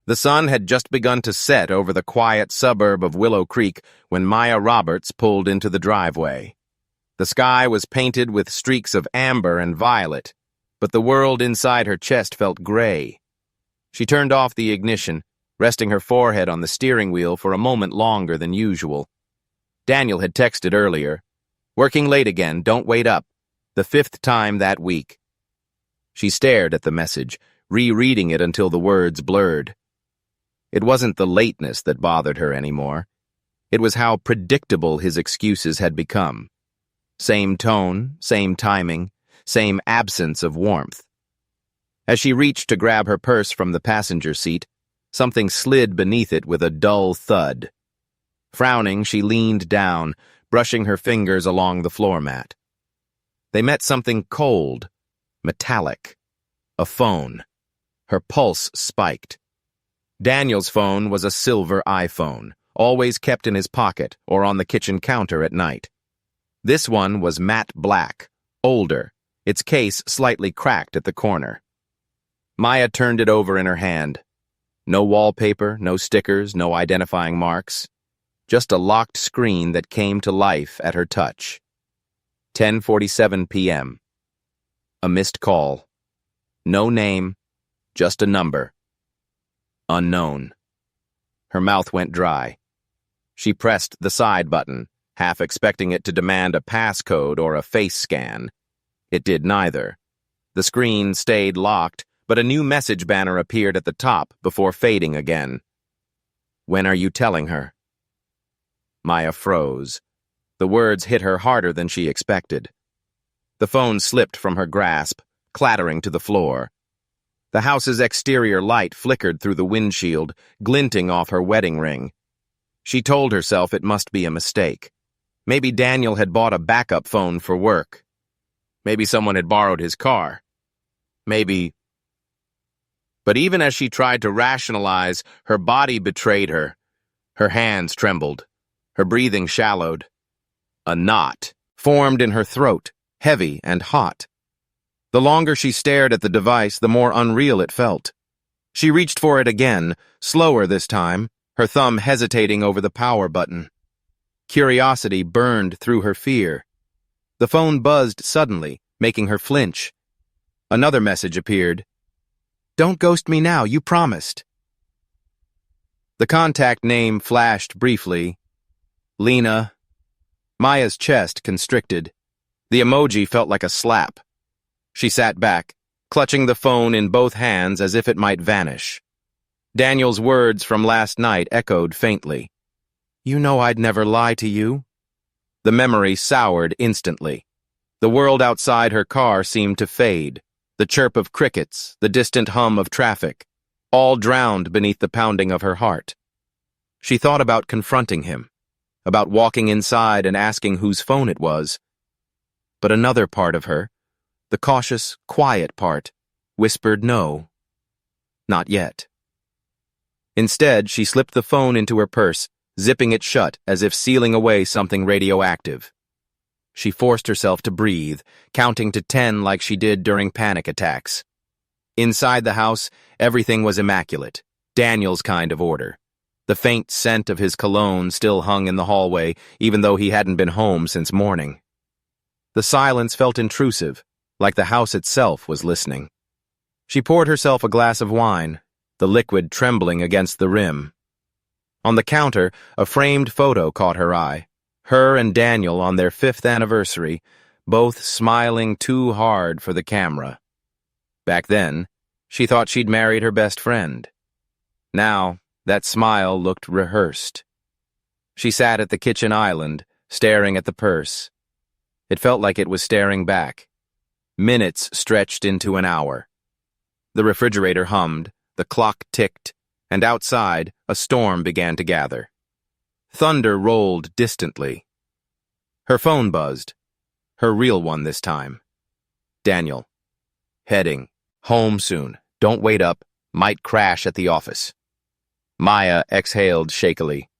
The sun had just begun to set over the quiet suburb of Willow Creek when Maya Roberts pulled into the driveway. The sky was painted with streaks of amber and violet, but the world inside her chest felt gray. She turned off the ignition, resting her forehead on the steering wheel for a moment longer than usual. Daniel had texted earlier, "Working late again, don't wait up," the 5th time that week. She stared at the message, rereading it until the words blurred. It wasn't the lateness that bothered her anymore. It was how predictable his excuses had become. Same tone, same timing, same absence of warmth. As she reached to grab her purse from the passenger seat, something slid beneath it with a dull thud. Frowning, she leaned down, brushing her fingers along the floor mat. They met something cold, metallic. A phone. Her pulse spiked. Daniel's phone was a silver iPhone, always kept in his pocket or on the kitchen counter at night. This one was matte black, older, its case slightly cracked at the corner. Maya turned it over in her hand. No wallpaper, no stickers, no identifying marks. Just a locked screen that came to life at her touch. 10:47 p.m. A missed call. No name, just a number. Unknown. Her mouth went dry. She pressed the side button, half expecting it to demand a passcode or a face scan. It did neither. The screen stayed locked, but a new message banner appeared at the top before fading again. "When are you telling her?" Maya froze. The words hit her harder than she expected. The phone slipped from her grasp, clattering to the floor. The house's exterior light flickered through the windshield, glinting off her wedding ring. She told herself it must be a mistake. Maybe Daniel had bought a backup phone for work. Maybe someone had borrowed his car. Maybe... But even as she tried to rationalize, her body betrayed her. Her hands trembled. Her breathing shallowed. A knot formed in her throat, heavy and hot. The longer she stared at the device, the more unreal it felt. She reached for it again, slower this time, her thumb hesitating over the power button. Curiosity burned through her fear. The phone buzzed suddenly, making her flinch. Another message appeared. "Don't ghost me now, you promised." The contact name flashed briefly. Lena. Maya's chest constricted. The emoji felt like a slap. She sat back, clutching the phone in both hands as if it might vanish. Daniel's words from last night echoed faintly. "You know I'd never lie to you." The memory soured instantly. The world outside her car seemed to fade. The chirp of crickets, the distant hum of traffic, all drowned beneath the pounding of her heart. She thought about confronting him, about walking inside and asking whose phone it was. But another part of her, the cautious, quiet part, whispered no. Not yet. Instead, she slipped the phone into her purse, zipping it shut as if sealing away something radioactive. She forced herself to breathe, counting to 10 like she did during panic attacks. Inside the house, everything was immaculate, Daniel's kind of order. The faint scent of his cologne still hung in the hallway, even though he hadn't been home since morning. The silence felt intrusive, like the house itself was listening. She poured herself a glass of wine, the liquid trembling against the rim. On the counter, a framed photo caught her eye. Her and Daniel on their 5th anniversary, both smiling too hard for the camera. Back then, she thought she'd married her best friend. Now, that smile looked rehearsed. She sat at the kitchen island, staring at the purse. It felt like it was staring back. Minutes stretched into an hour. The refrigerator hummed, the clock ticked, and outside, a storm began to gather. Thunder rolled distantly. Her phone buzzed. Her real one this time. Daniel. Heading. Home soon. Don't wait up. Might crash at the office. Maya exhaled shakily.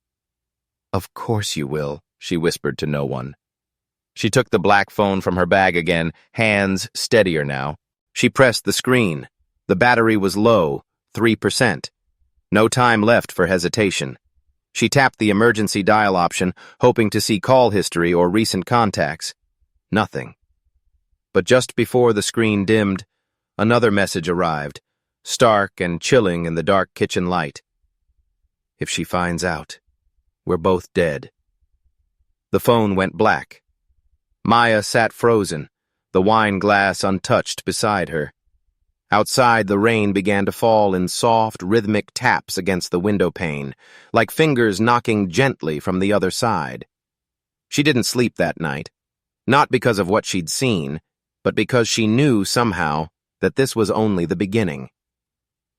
"Of course you will," she whispered to no one. She took the black phone from her bag again, hands steadier now. She pressed the screen. The battery was low, 3%. No time left for hesitation. She tapped the emergency dial option, hoping to see call history or recent contacts. Nothing. But just before the screen dimmed, another message arrived, stark and chilling in the dark kitchen light. If she finds out, we're both dead. The phone went black. Maya sat frozen, the wine glass untouched beside her. Outside, the rain began to fall in soft, rhythmic taps against the window pane, like fingers knocking gently from the other side. She didn't sleep that night, not because of what she'd seen, but because she knew somehow that this was only the beginning.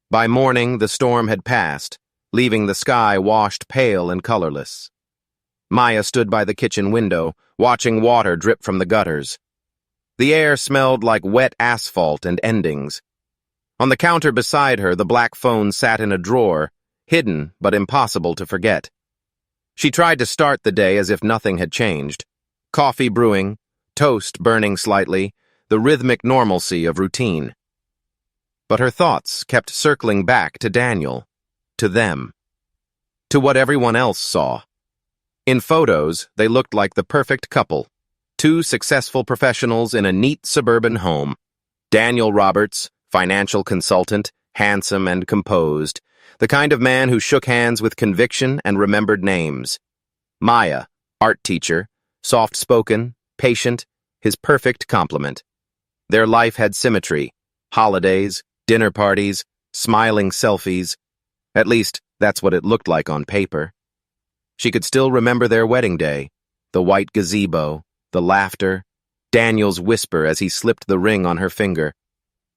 By morning, the storm had passed, leaving the sky washed pale and colorless. Maya stood by the kitchen window, watching water drip from the gutters. The air smelled like wet asphalt and endings. On the counter beside her, the black phone sat in a drawer, hidden but impossible to forget. She tried to start the day as if nothing had changed. Coffee brewing, toast burning slightly, the rhythmic normalcy of routine. But her thoughts kept circling back to Daniel, to them, to what everyone else saw. In photos, they looked like the perfect couple, two successful professionals in a neat suburban home. Daniel Roberts, financial consultant, handsome and composed, the kind of man who shook hands with conviction and remembered names. Maya, art teacher, soft-spoken, patient, his perfect complement. Their life had symmetry, holidays, dinner parties, smiling selfies. At least, that's what it looked like on paper. She could still remember their wedding day, the white gazebo, the laughter, Daniel's whisper as he slipped the ring on her finger.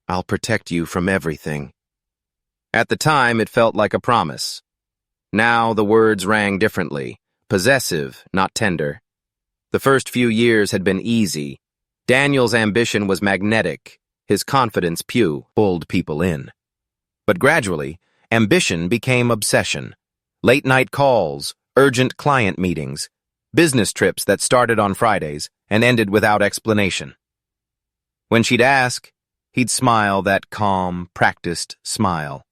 "I'll protect you from everything." At the time, it felt like a promise. Now the words rang differently, possessive, not tender. The first few years had been easy. Daniel's ambition was magnetic, his confidence pulled people in. But gradually, ambition became obsession. Late-night calls, urgent client meetings, business trips that started on Fridays and ended without explanation. When she'd ask, he'd smile that calm, practiced smile.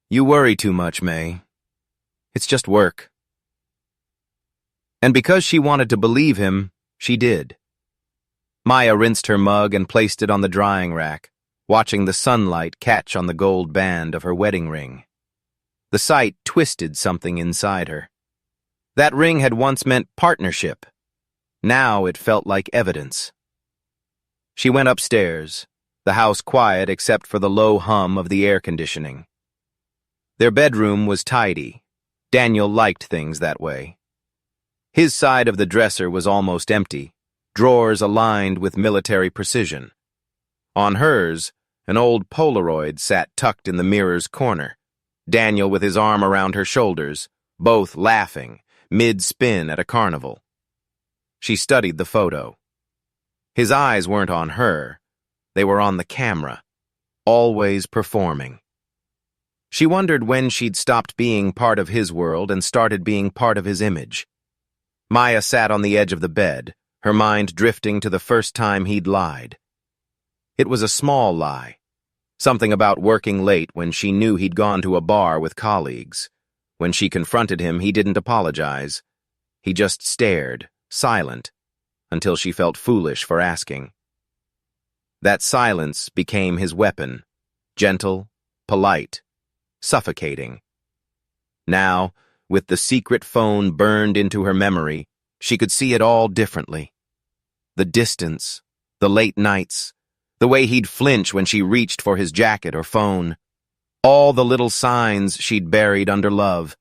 "You worry too much, May. It's just work." And because she wanted to believe him, she did. Maya rinsed her mug and placed it on the drying rack, watching the sunlight catch on the gold band of her wedding ring. The sight twisted something inside her. That ring had once meant partnership. Now it felt like evidence. She went upstairs, the house quiet except for the low hum of the air conditioning. Their bedroom was tidy. Daniel liked things that way. His side of the dresser was almost empty, drawers aligned with military precision. On hers, an old Polaroid sat tucked in the mirror's corner, Daniel with his arm around her shoulders, both laughing, mid-spin at a carnival. She studied the photo. His eyes weren't on her. They were on the camera, always performing. She wondered when she'd stopped being part of his world and started being part of his image. Maya sat on the edge of the bed, her mind drifting to the first time he'd lied. It was a small lie. Something about working late when she knew he'd gone to a bar with colleagues. When she confronted him, he didn't apologize. He just stared, silent, until she felt foolish for asking. That silence became his weapon, gentle, polite, suffocating. Now, with the secret phone burned into her memory, she could see it all differently. The distance, the late nights, the way he'd flinch when she reached for his jacket or phone, all the little signs she'd buried under love.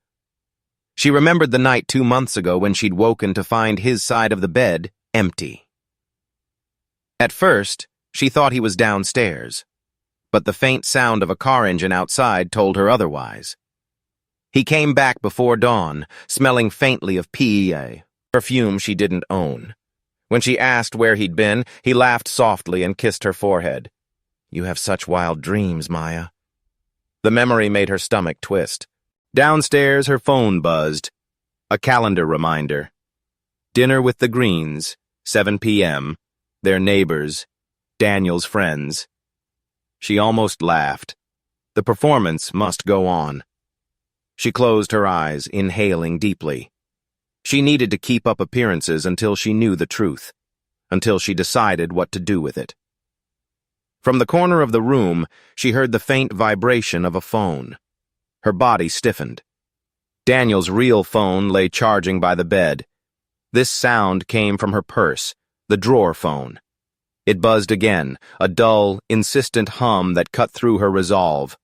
She remembered the night 2 months ago when she'd woken to find his side of the bed empty. At first, she thought he was downstairs, but the faint sound of a car engine outside told her otherwise. He came back before dawn, smelling faintly of PEA, perfume she didn't own. When she asked where he'd been, he laughed softly and kissed her forehead. "You have such wild dreams, Maya." The memory made her stomach twist. Downstairs, her phone buzzed. A calendar reminder. Dinner with the Greens, 7 p.m., their neighbors, Daniel's friends. She almost laughed. The performance must go on. She closed her eyes, inhaling deeply. She needed to keep up appearances until she knew the truth, until she decided what to do with it. From the corner of the room, she heard the faint vibration of a phone. Her body stiffened. Daniel's real phone lay charging by the bed. This sound came from her purse, the drawer phone. It buzzed again, a dull, insistent hum that cut through her resolve.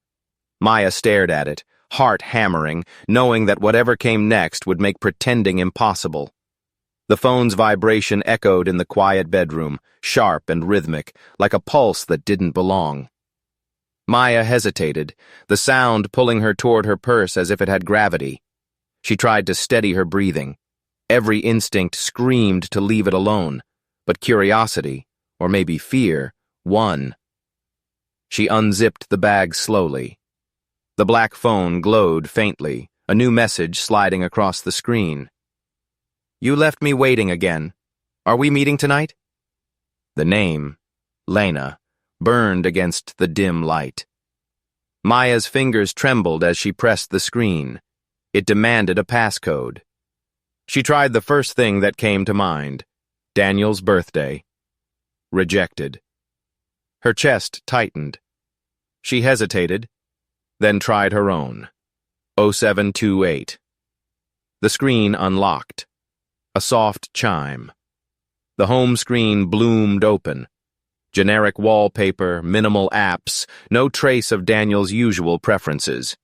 Maya stared at it, heart hammering, knowing that whatever came next would make pretending impossible. The phone's vibration echoed in the quiet bedroom, sharp and rhythmic, like a pulse that didn't belong. Maya hesitated, the sound pulling her toward her purse as if it had gravity. She tried to steady her breathing. Every instinct screamed to leave it alone, but curiosity, or maybe fear, won. She unzipped the bag slowly. The black phone glowed faintly, a new message sliding across the screen. "You left me waiting again. Are we meeting tonight?" The name, Lena, burned against the dim light. Maya's fingers trembled as she pressed the screen. It demanded a passcode. She tried the first thing that came to mind, Daniel's birthday. Rejected. Her chest tightened. She hesitated, then tried her own. 0728. The screen unlocked. A soft chime. The home screen bloomed open. Generic wallpaper, minimal apps, no trace of Daniel's usual preferences.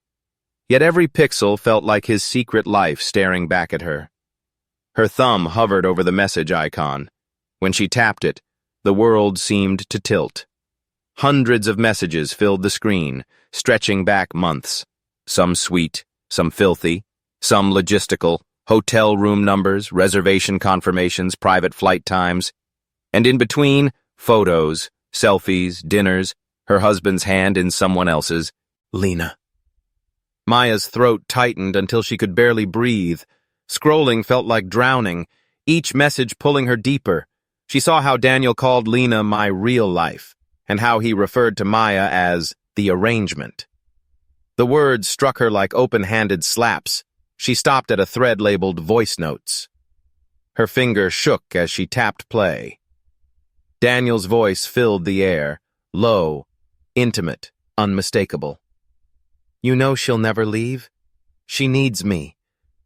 Yet every pixel felt like his secret life staring back at her. Her thumb hovered over the message icon. When she tapped it, the world seemed to tilt. Hundreds of messages filled the screen, stretching back months. Some sweet, some filthy, some logistical, hotel room numbers, reservation confirmations, private flight times. And in between, photos, selfies, dinners, her husband's hand in someone else's. Lena. Maya's throat tightened until she could barely breathe. Scrolling felt like drowning, each message pulling her deeper. She saw how Daniel called Lena my real life, and how he referred to Maya as the arrangement. The words struck her like open-handed slaps. She stopped at a thread labeled voice notes. Her finger shook as she tapped play. Daniel's voice filled the air, low, intimate, unmistakable. "You know she'll never leave? She needs me.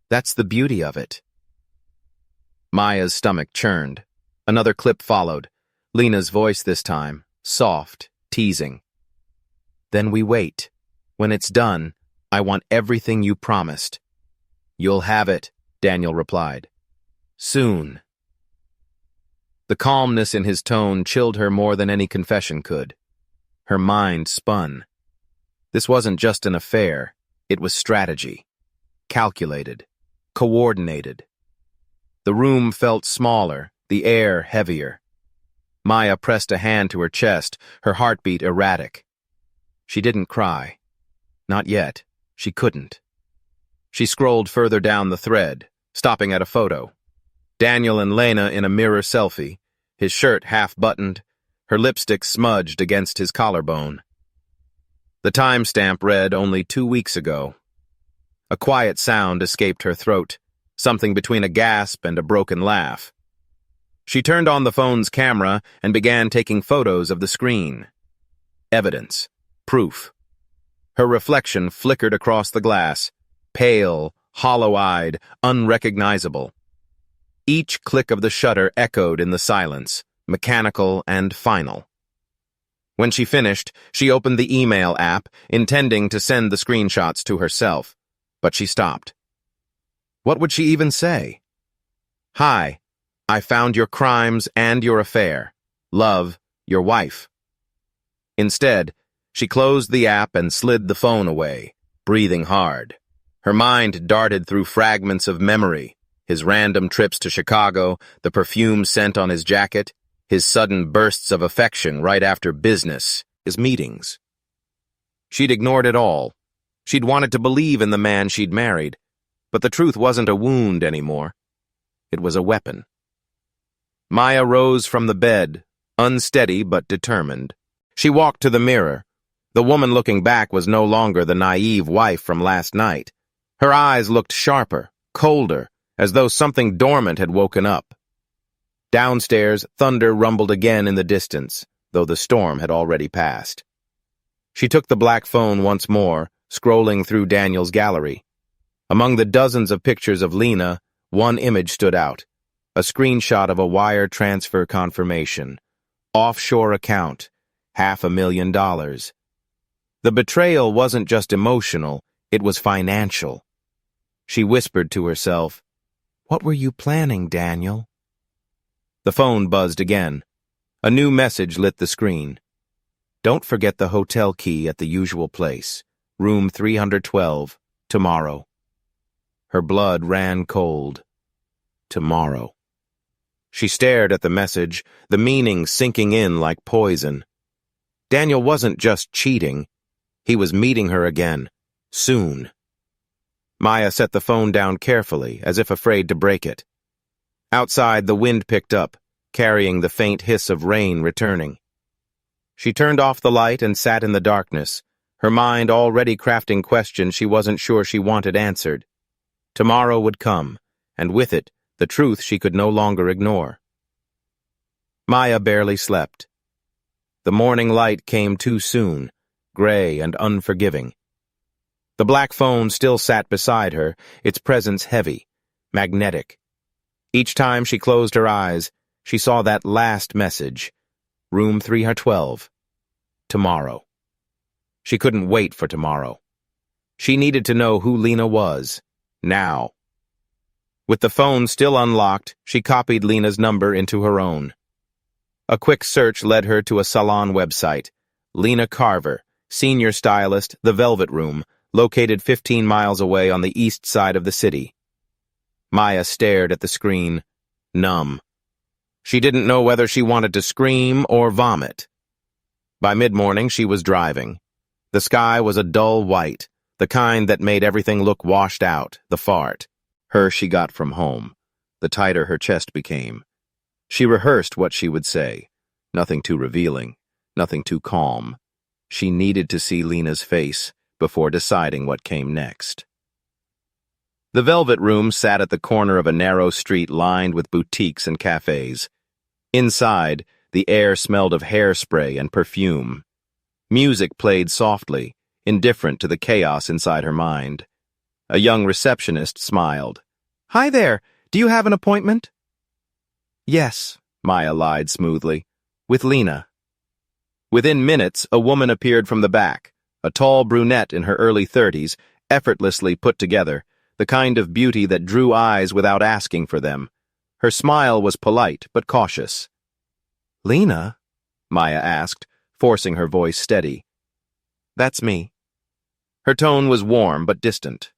That's the beauty of it." Maya's stomach churned. Another clip followed. Lena's voice this time, soft, teasing. "Then we wait. When it's done, I want everything you promised." "You'll have it," Daniel replied. "Soon." The calmness in his tone chilled her more than any confession could. Her mind spun. This wasn't just an affair, it was strategy. Calculated. Coordinated. The room felt smaller, the air heavier. Maya pressed a hand to her chest, her heartbeat erratic. She didn't cry. Not yet. She couldn't. She scrolled further down the thread, stopping at a photo. Daniel and Lena in a mirror selfie, his shirt half-buttoned, her lipstick smudged against his collarbone. The timestamp read only 2 weeks ago. A quiet sound escaped her throat, something between a gasp and a broken laugh. She turned on the phone's camera and began taking photos of the screen. Evidence. Proof. Her reflection flickered across the glass, pale, hollow-eyed, unrecognizable. Each click of the shutter echoed in the silence, mechanical and final. When she finished, she opened the email app, intending to send the screenshots to herself, but she stopped. What would she even say? "Hi, I found your crimes and your affair. Love, your wife." Instead, she closed the app and slid the phone away, breathing hard. Her mind darted through fragments of memory, his random trips to Chicago, the perfume scent on his jacket, his sudden bursts of affection right after business, his meetings. She'd ignored it all. She'd wanted to believe in the man she'd married, but the truth wasn't a wound anymore. It was a weapon. Maya rose from the bed, unsteady but determined. She walked to the mirror. The woman looking back was no longer the naive wife from last night. Her eyes looked sharper, colder, as though something dormant had woken up. Downstairs, thunder rumbled again in the distance, though the storm had already passed. She took the black phone once more, scrolling through Daniel's gallery. Among the dozens of pictures of Lena, one image stood out, a screenshot of a wire transfer confirmation. Offshore account, $500,000. The betrayal wasn't just emotional, it was financial. She whispered to herself, "What were you planning, Daniel?" The phone buzzed again. A new message lit the screen. "Don't forget the hotel key at the usual place. Room 312, tomorrow." Her blood ran cold. Tomorrow. She stared at the message, the meaning sinking in like poison. Daniel wasn't just cheating. He was meeting her again. Soon. Maya set the phone down carefully, as if afraid to break it. Outside, the wind picked up, carrying the faint hiss of rain returning. She turned off the light and sat in the darkness, her mind already crafting questions she wasn't sure she wanted answered. Tomorrow would come, and with it, the truth she could no longer ignore. Maya barely slept. The morning light came too soon, gray and unforgiving. The black phone still sat beside her, its presence heavy, magnetic. Each time she closed her eyes, she saw that last message. Room 312. Tomorrow. She couldn't wait for tomorrow. She needed to know who Lena was. Now. With the phone still unlocked, she copied Lena's number into her own. A quick search led her to a salon website. Lena Carver, senior stylist, The Velvet Room, located 15 miles away on the east side of the city. Maya stared at the screen, numb. She didn't know whether she wanted to scream or vomit. By mid-morning, she was driving. The sky was a dull white, the kind that made everything look washed out, the fart. Her she got from home. The tighter her chest became. She rehearsed what she would say. Nothing too revealing, nothing too calm. She needed to see Lena's face before deciding what came next. The Velvet Room sat at the corner of a narrow street lined with boutiques and cafes. Inside, the air smelled of hairspray and perfume. Music played softly, indifferent to the chaos inside her mind. A young receptionist smiled. "Hi there, do you have an appointment?" "Yes," Maya lied smoothly, "with Lena." Within minutes, a woman appeared from the back, a tall brunette in her early 30s, effortlessly put together, the kind of beauty that drew eyes without asking for them. Her smile was polite but cautious. "Lena?" Maya asked, forcing her voice steady. "That's me." Her tone was warm but distant.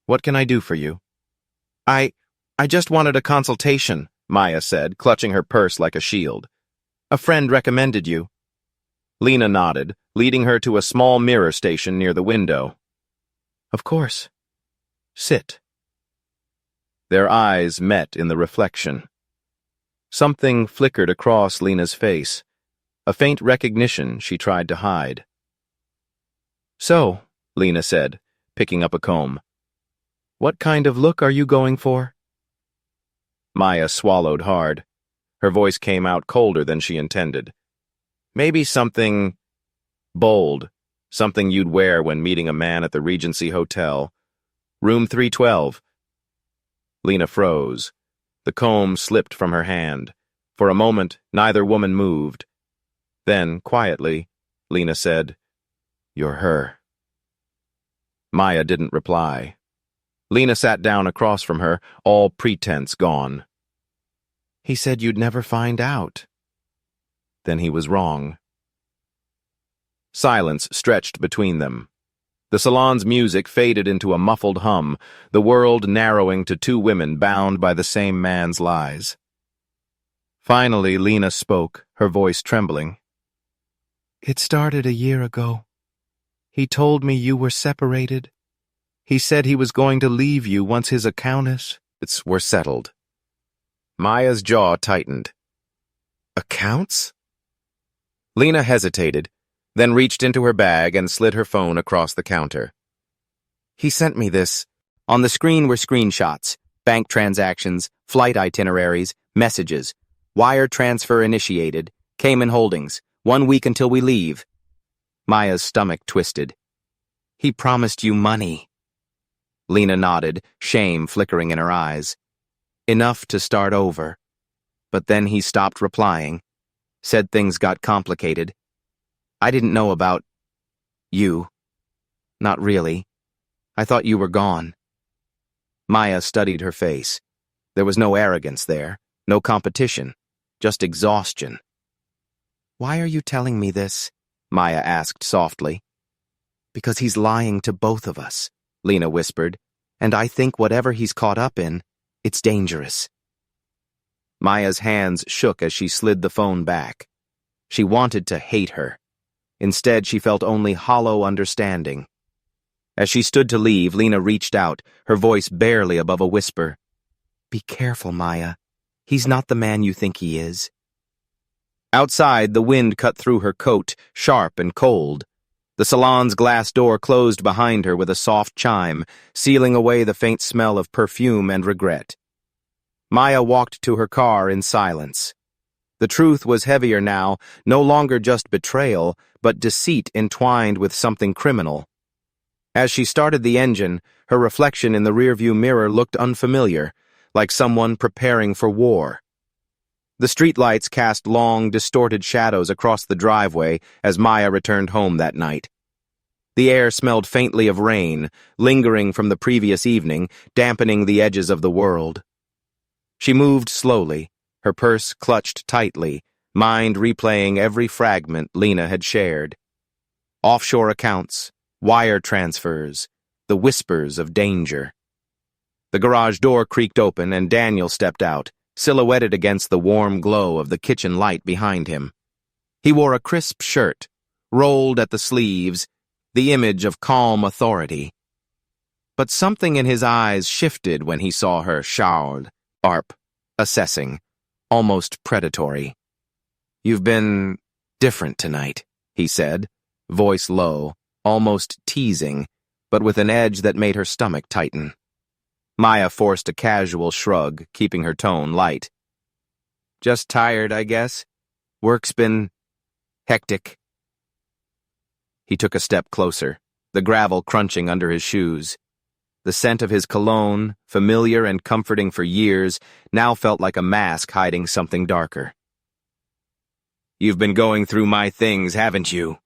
"What can I do for you?" I just wanted a consultation," Maya said, clutching her purse like a shield. "A friend recommended you." Lena nodded, leading her to a small mirror station near the window. "Of course. Sit." Their eyes met in the reflection. Something flickered across Lena's face, a faint recognition she tried to hide. "So," Lena said, picking up a comb, "what kind of look are you going for?" Maya swallowed hard. Her voice came out colder than she intended. "Maybe something bold, something you'd wear when meeting a man at the Regency Hotel. Room 312. Lena froze. The comb slipped from her hand. For a moment, neither woman moved. Then, quietly, Lena said, "You're her." Maya didn't reply. Lena sat down across from her, all pretense gone. "He said you'd never find out." Then he was wrong. Silence stretched between them. The salon's music faded into a muffled hum, the world narrowing to two women bound by the same man's lies. Finally, Lena spoke, her voice trembling. "It started a year ago. He told me you were separated. He said he was going to leave you once his accounts were settled." Maya's jaw tightened. "Accounts?" Lena hesitated, then reached into her bag and slid her phone across the counter. He sent me this. On the screen were screenshots, bank transactions, flight itineraries, messages. Wire transfer initiated. Cayman Holdings. 1 week until we leave. Maya's stomach twisted. He promised you money. Lena nodded, shame flickering in her eyes. Enough to start over. But then he stopped replying. Said things got complicated. I didn't know about you. Not really. I thought you were gone. Maya studied her face. There was no arrogance there, no competition, just exhaustion. Why are you telling me this? Maya asked softly. Because he's lying to both of us, Lena whispered, and I think whatever he's caught up in, it's dangerous. Maya's hands shook as she slid the phone back. She wanted to hate her. Instead, she felt only hollow understanding. As she stood to leave, Lena reached out, her voice barely above a whisper. Be careful, Maya. He's not the man you think he is. Outside, the wind cut through her coat, sharp and cold. The salon's glass door closed behind her with a soft chime, sealing away the faint smell of perfume and regret. Maya walked to her car in silence. The truth was heavier now, no longer just betrayal, but deceit entwined with something criminal. As she started the engine, her reflection in the rearview mirror looked unfamiliar, like someone preparing for war. The streetlights cast long, distorted shadows across the driveway as Maya returned home that night. The air smelled faintly of rain, lingering from the previous evening, dampening the edges of the world. She moved slowly, her purse clutched tightly, mind replaying every fragment Lena had shared. Offshore accounts, wire transfers, the whispers of danger. The garage door creaked open and Daniel stepped out, silhouetted against the warm glow of the kitchen light behind him. He wore a crisp shirt, rolled at the sleeves, the image of calm authority. But something in his eyes shifted when he saw her, sharp, assessing, almost predatory. You've been different tonight, he said, voice low, almost teasing, but with an edge that made her stomach tighten. Maya forced a casual shrug, keeping her tone light. Just tired, I guess. Work's been hectic. He took a step closer, the gravel crunching under his shoes. The scent of his cologne, familiar and comforting for years, now felt like a mask hiding something darker. You've been going through my things, haven't you?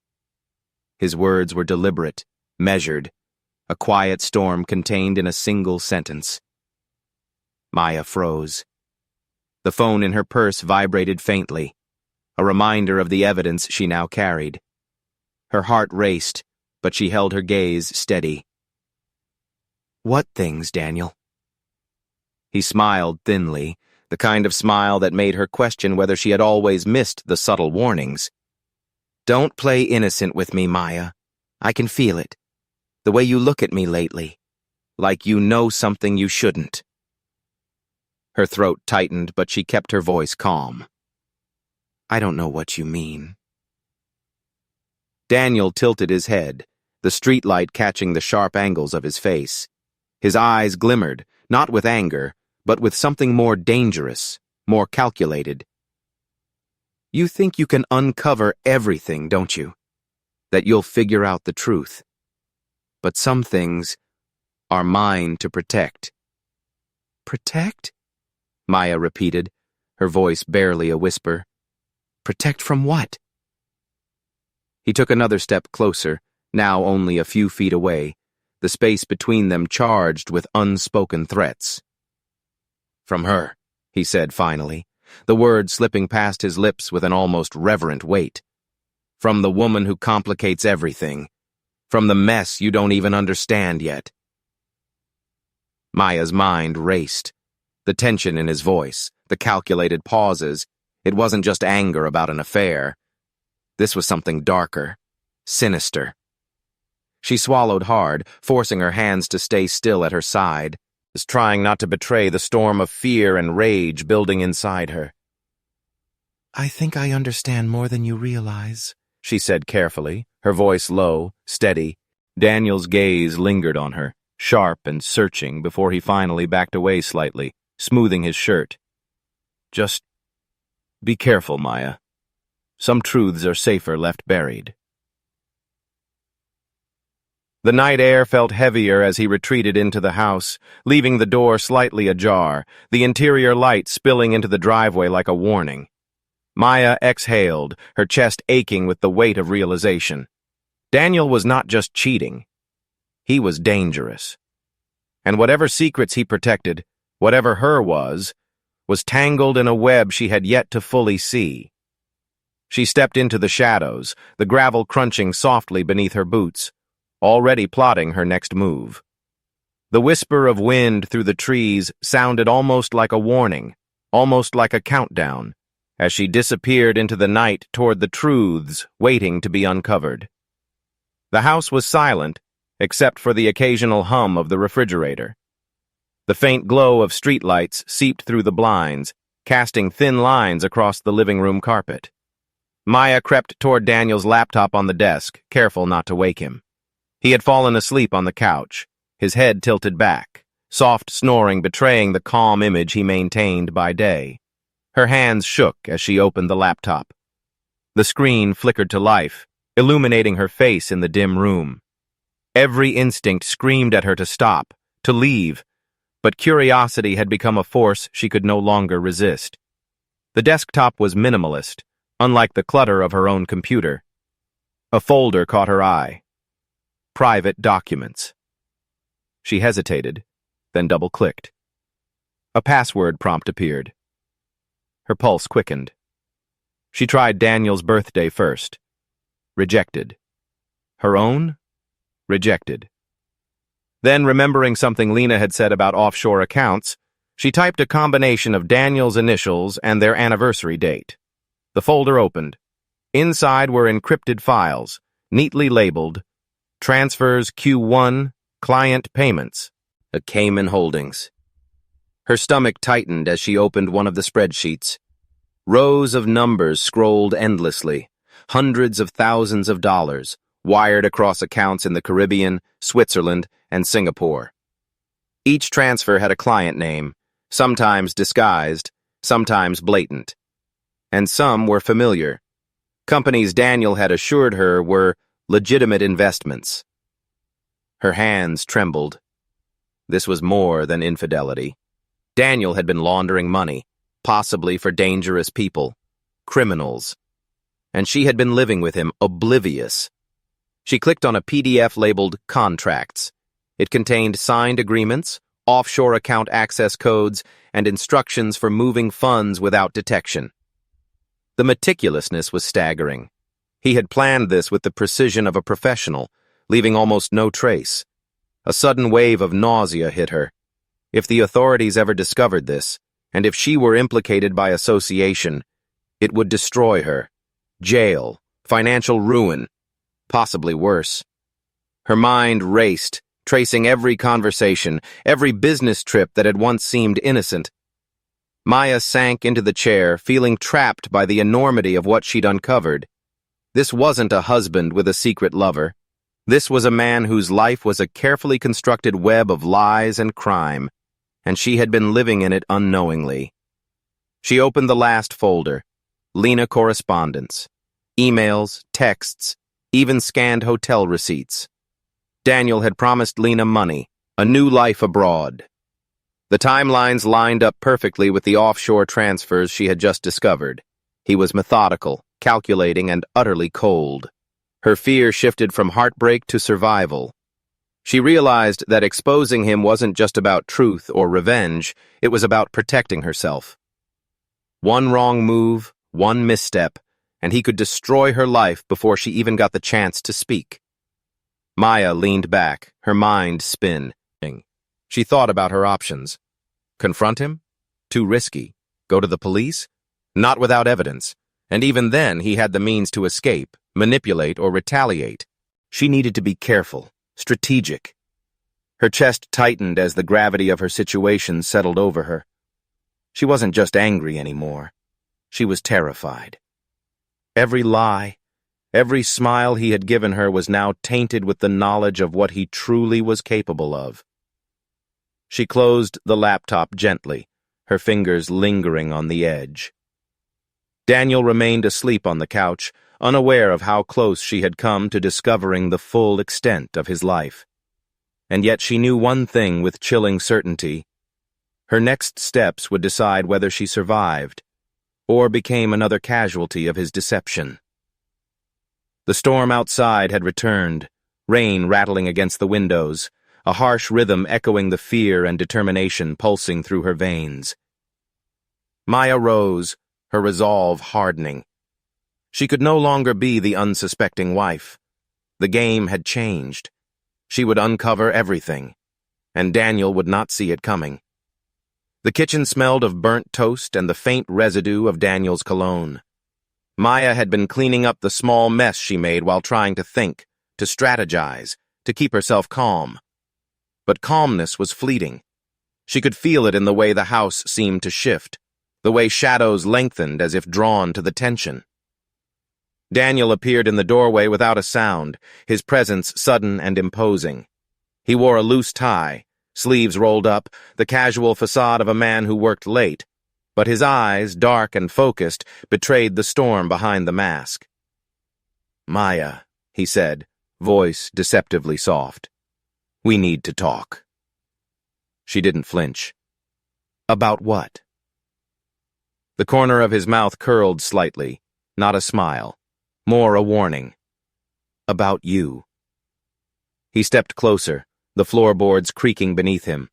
His words were deliberate, measured, a quiet storm contained in a single sentence. Maya froze. The phone in her purse vibrated faintly, a reminder of the evidence she now carried. Her heart raced, but she held her gaze steady. What things, Daniel? He smiled thinly, the kind of smile that made her question whether she had always missed the subtle warnings. Don't play innocent with me, Maya. I can feel it. The way you look at me lately. Like you know something you shouldn't. Her throat tightened, but she kept her voice calm. I don't know what you mean. Daniel tilted his head, the streetlight catching the sharp angles of his face. His eyes glimmered, not with anger, but with something more dangerous, more calculated. You think you can uncover everything, don't you? That you'll figure out the truth. But some things are mine to protect. Protect? Maya repeated, her voice barely a whisper. Protect from what? He took another step closer, now only a few feet away, the space between them charged with unspoken threats. From her, he said finally, the word slipping past his lips with an almost reverent weight. From the woman who complicates everything. From the mess you don't even understand yet. Maya's mind raced. The tension in his voice, the calculated pauses. It wasn't just anger about an affair. This was something darker, sinister. She swallowed hard, forcing her hands to stay still at her side, trying not to betray the storm of fear and rage building inside her. I think I understand more than you realize, she said carefully, her voice low, steady. Daniel's gaze lingered on her, sharp and searching before he finally backed away slightly, smoothing his shirt. Just be careful, Maya. Some truths are safer left buried. The night air felt heavier as he retreated into the house, leaving the door slightly ajar, the interior light spilling into the driveway like a warning. Maya exhaled, her chest aching with the weight of realization. Daniel was not just cheating. He was dangerous. And whatever secrets he protected, whatever her was tangled in a web she had yet to fully see. She stepped into the shadows, the gravel crunching softly beneath her boots, already plotting her next move. The whisper of wind through the trees sounded almost like a warning, almost like a countdown, as she disappeared into the night toward the truths waiting to be uncovered. The house was silent, except for the occasional hum of the refrigerator. The faint glow of streetlights seeped through the blinds, casting thin lines across the living room carpet. Maya crept toward Daniel's laptop on the desk, careful not to wake him. He had fallen asleep on the couch, his head tilted back, soft snoring betraying the calm image he maintained by day. Her hands shook as she opened the laptop. The screen flickered to life, illuminating her face in the dim room. Every instinct screamed at her to stop, to leave, but curiosity had become a force she could no longer resist. The desktop was minimalist, unlike the clutter of her own computer. A folder caught her eye. Private documents. She hesitated, then double-clicked. A password prompt appeared. Her pulse quickened. She tried Daniel's birthday first. Rejected. Her own? Rejected. Then, remembering something Lena had said about offshore accounts, she typed a combination of Daniel's initials and their anniversary date. The folder opened. Inside were encrypted files, neatly labeled, Transfers Q1, Client Payments, a Cayman Holdings. Her stomach tightened as she opened one of the spreadsheets. Rows of numbers scrolled endlessly, hundreds of thousands of dollars, wired across accounts in the Caribbean, Switzerland, and Singapore. Each transfer had a client name, sometimes disguised, sometimes blatant. And some were familiar. Companies Daniel had assured her were legitimate investments. Her hands trembled. This was more than infidelity. Daniel had been laundering money, possibly for dangerous people, criminals. And she had been living with him, oblivious. She clicked on a PDF labeled Contracts. It contained signed agreements, offshore account access codes, and instructions for moving funds without detection. The meticulousness was staggering. He had planned this with the precision of a professional, leaving almost no trace. A sudden wave of nausea hit her. If the authorities ever discovered this, and if she were implicated by association, it would destroy her. Jail, financial ruin, possibly worse. Her mind raced, tracing every conversation, every business trip that had once seemed innocent. Maya sank into the chair, feeling trapped by the enormity of what she'd uncovered. This wasn't a husband with a secret lover. This was a man whose life was a carefully constructed web of lies and crime, and she had been living in it unknowingly. She opened the last folder, Lena correspondence, emails, texts, even scanned hotel receipts. Daniel had promised Lena money, a new life abroad. The timelines lined up perfectly with the offshore transfers she had just discovered. He was methodical, calculating, and utterly cold. Her fear shifted from heartbreak to survival. She realized that exposing him wasn't just about truth or revenge, it was about protecting herself. One wrong move, one misstep, and he could destroy her life before she even got the chance to speak. Maya leaned back, her mind spinning. She thought about her options. Confront him? Too risky. Go to the police? Not without evidence. And even then, he had the means to escape, manipulate, or retaliate. She needed to be careful, strategic. Her chest tightened as the gravity of her situation settled over her. She wasn't just angry anymore. She was terrified. Every lie, every smile he had given her was now tainted with the knowledge of what he truly was capable of. She closed the laptop gently, her fingers lingering on the edge. Daniel remained asleep on the couch, unaware of how close she had come to discovering the full extent of his life. And yet she knew one thing with chilling certainty. Her next steps would decide whether she survived, or became another casualty of his deception. The storm outside had returned, rain rattling against the windows, a harsh rhythm echoing the fear and determination pulsing through her veins. Maya rose, her resolve hardening. She could no longer be the unsuspecting wife. The game had changed. She would uncover everything, and Daniel would not see it coming. The kitchen smelled of burnt toast and the faint residue of Daniel's cologne. Maya had been cleaning up the small mess she made while trying to think, to strategize, to keep herself calm. But calmness was fleeting. She could feel it in the way the house seemed to shift, the way shadows lengthened as if drawn to the tension. Daniel appeared in the doorway without a sound, his presence sudden and imposing. He wore a loose tie, sleeves rolled up, the casual facade of a man who worked late, but his eyes, dark and focused, betrayed the storm behind the mask. "Maya," he said, voice deceptively soft. "We need to talk." She didn't flinch. "About what?" The corner of his mouth curled slightly, not a smile, more a warning. "About you." He stepped closer, the floorboards creaking beneath him.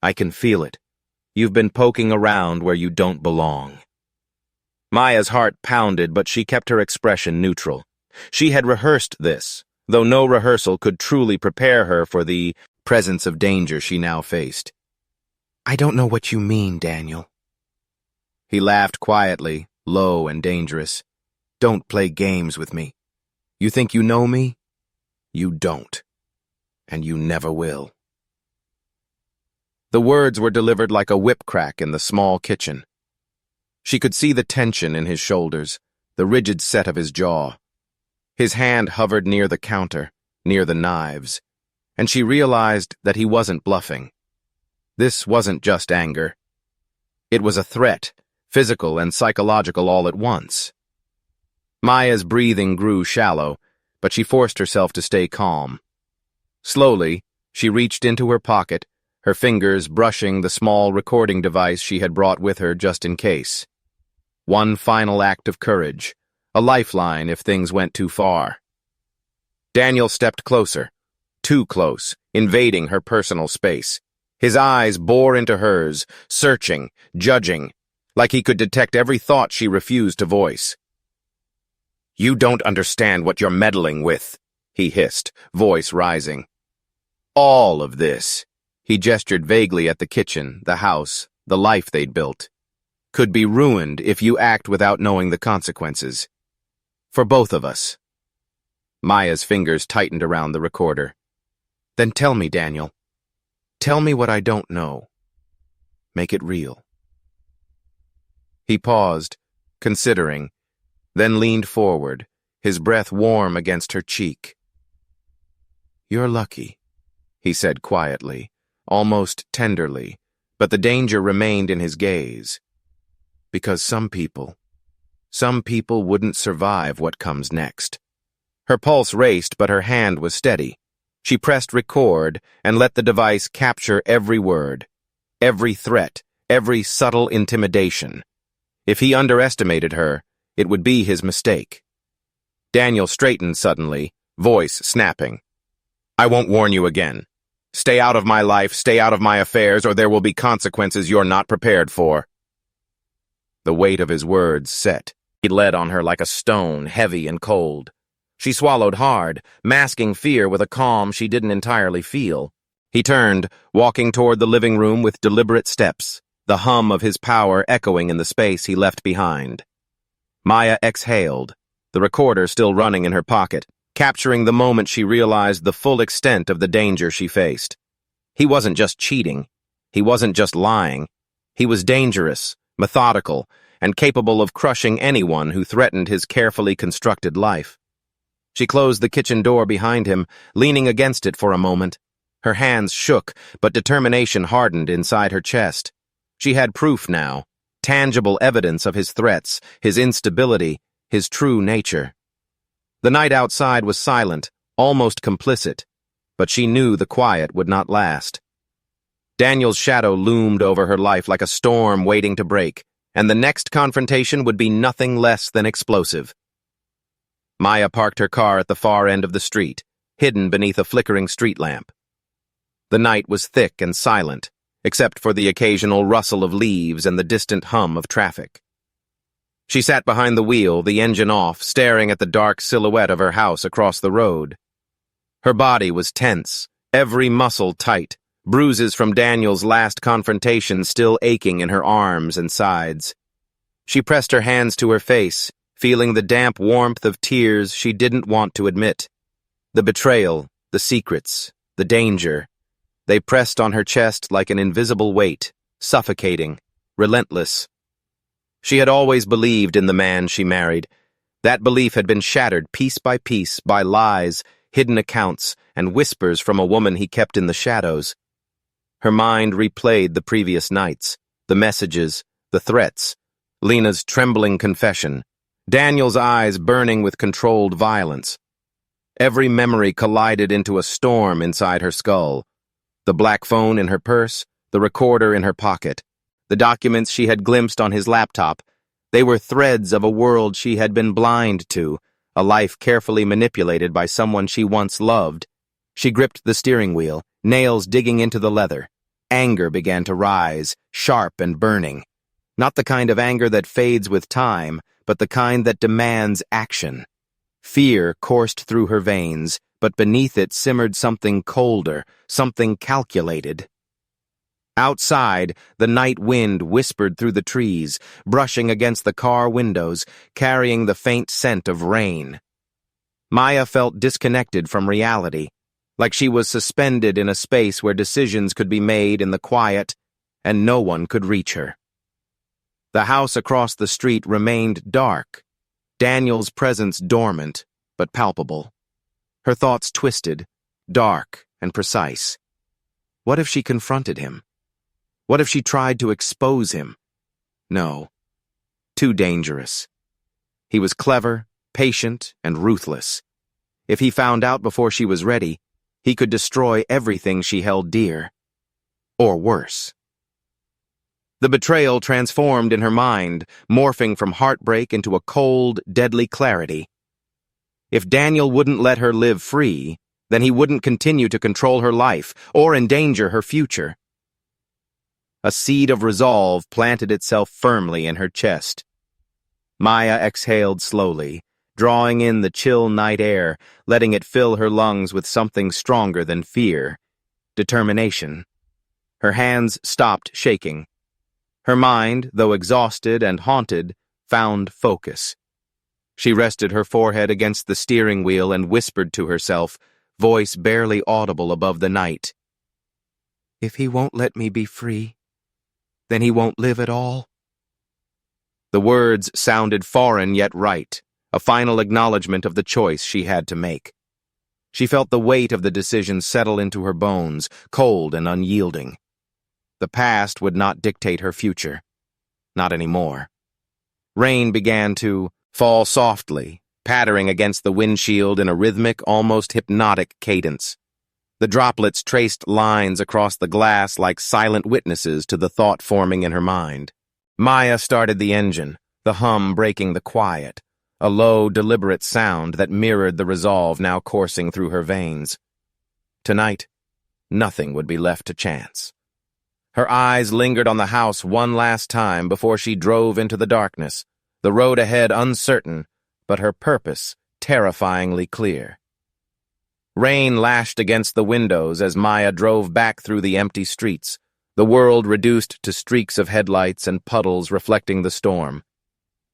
"I can feel it. You've been poking around where you don't belong." Maya's heart pounded, but she kept her expression neutral. She had rehearsed this, though no rehearsal could truly prepare her for the presence of danger she now faced. "I don't know what you mean, Daniel." He laughed quietly, low and dangerous. "Don't play games with me. You think you know me? You don't. And you never will." The words were delivered like a whip crack in the small kitchen. She could see the tension in his shoulders, the rigid set of his jaw. His hand hovered near the counter, near the knives, and she realized that he wasn't bluffing. This wasn't just anger. It was a threat, physical and psychological all at once. Maya's breathing grew shallow, but she forced herself to stay calm. Slowly, she reached into her pocket, her fingers brushing the small recording device she had brought with her just in case. One final act of courage, a lifeline if things went too far. Daniel stepped closer, too close, invading her personal space. His eyes bore into hers, searching, judging, like he could detect every thought she refused to voice. "You don't understand what you're meddling with," he hissed, voice rising. "All of this," he gestured vaguely at the kitchen, the house, the life they'd built, "could be ruined if you act without knowing the consequences. For both of us." Maya's fingers tightened around the recorder. "Then tell me, Daniel. Tell me what I don't know. Make it real." He paused, considering, then leaned forward, his breath warm against her cheek. "You're lucky," he said quietly, almost tenderly, but the danger remained in his gaze. "Because some people wouldn't survive what comes next." Her pulse raced, but her hand was steady. She pressed record and let the device capture every word, every threat, every subtle intimidation. If he underestimated her, it would be his mistake. Daniel straightened suddenly, voice snapping. "I won't warn you again. Stay out of my life, stay out of my affairs, or there will be consequences you're not prepared for." The weight of his words set. He led on her like a stone, heavy and cold. She swallowed hard, masking fear with a calm she didn't entirely feel. He turned, walking toward the living room with deliberate steps, the hum of his power echoing in the space he left behind. Maya exhaled, the recorder still running in her pocket, capturing the moment she realized the full extent of the danger she faced. He wasn't just cheating. He wasn't just lying. He was dangerous, methodical, and capable of crushing anyone who threatened his carefully constructed life. She closed the kitchen door behind him, leaning against it for a moment, Her hands shook, but determination hardened inside her chest. She had proof now, tangible evidence of his threats, his instability, his true nature. The night outside was silent, almost complicit, but she knew the quiet would not last. Daniel's shadow loomed over her life like a storm waiting to break, and the next confrontation would be nothing less than explosive. Maya parked her car at the far end of the street, hidden beneath a flickering street lamp. The night was thick and silent, except for the occasional rustle of leaves and the distant hum of traffic. She sat behind the wheel, the engine off, staring at the dark silhouette of her house across the road. Her body was tense, every muscle tight, bruises from Daniel's last confrontation still aching in her arms and sides. She pressed her hands to her face, feeling the damp warmth of tears she didn't want to admit. The betrayal, the secrets, the danger. They pressed on her chest like an invisible weight, suffocating, relentless. She had always believed in the man she married. That belief had been shattered piece by lies, hidden accounts, and whispers from a woman he kept in the shadows. Her mind replayed the previous nights, the messages, the threats, Lena's trembling confession, Daniel's eyes burning with controlled violence. Every memory collided into a storm inside her skull. The black phone in her purse, the recorder in her pocket, the documents she had glimpsed on his laptop. They were threads of a world she had been blind to, a life carefully manipulated by someone she once loved. She gripped the steering wheel, nails digging into the leather. Anger began to rise, sharp and burning. Not the kind of anger that fades with time, but the kind that demands action. Fear coursed through her veins, but beneath it simmered something colder, something calculated. Outside, the night wind whispered through the trees, brushing against the car windows, carrying the faint scent of rain. Maya felt disconnected from reality, like she was suspended in a space where decisions could be made in the quiet, and no one could reach her. The house across the street remained dark, Daniel's presence dormant, but palpable. Her thoughts twisted, dark and precise. What if she confronted him? What if she tried to expose him? No. Too dangerous. He was clever, patient, and ruthless. If he found out before she was ready, he could destroy everything she held dear. Or worse. The betrayal transformed in her mind, morphing from heartbreak into a cold, deadly clarity. If Daniel wouldn't let her live free, then he wouldn't continue to control her life or endanger her future. A seed of resolve planted itself firmly in her chest. Maya exhaled slowly, drawing in the chill night air, letting it fill her lungs with something stronger than fear, determination. Her hands stopped shaking. Her mind, though exhausted and haunted, found focus. She rested her forehead against the steering wheel and whispered to herself, voice barely audible above the night. If he won't let me be free, then he won't live at all. The words sounded foreign yet right, a final acknowledgement of the choice she had to make. She felt the weight of the decision settle into her bones, cold and unyielding. The past would not dictate her future. Not anymore. Rain began to fall softly, pattering against the windshield in a rhythmic, almost hypnotic cadence. The droplets traced lines across the glass like silent witnesses to the thought forming in her mind. Maya started the engine, the hum breaking the quiet, a low, deliberate sound that mirrored the resolve now coursing through her veins. Tonight, nothing would be left to chance. Her eyes lingered on the house one last time before she drove into the darkness, the road ahead uncertain, but her purpose terrifyingly clear. Rain lashed against the windows as Maya drove back through the empty streets, the world reduced to streaks of headlights and puddles reflecting the storm.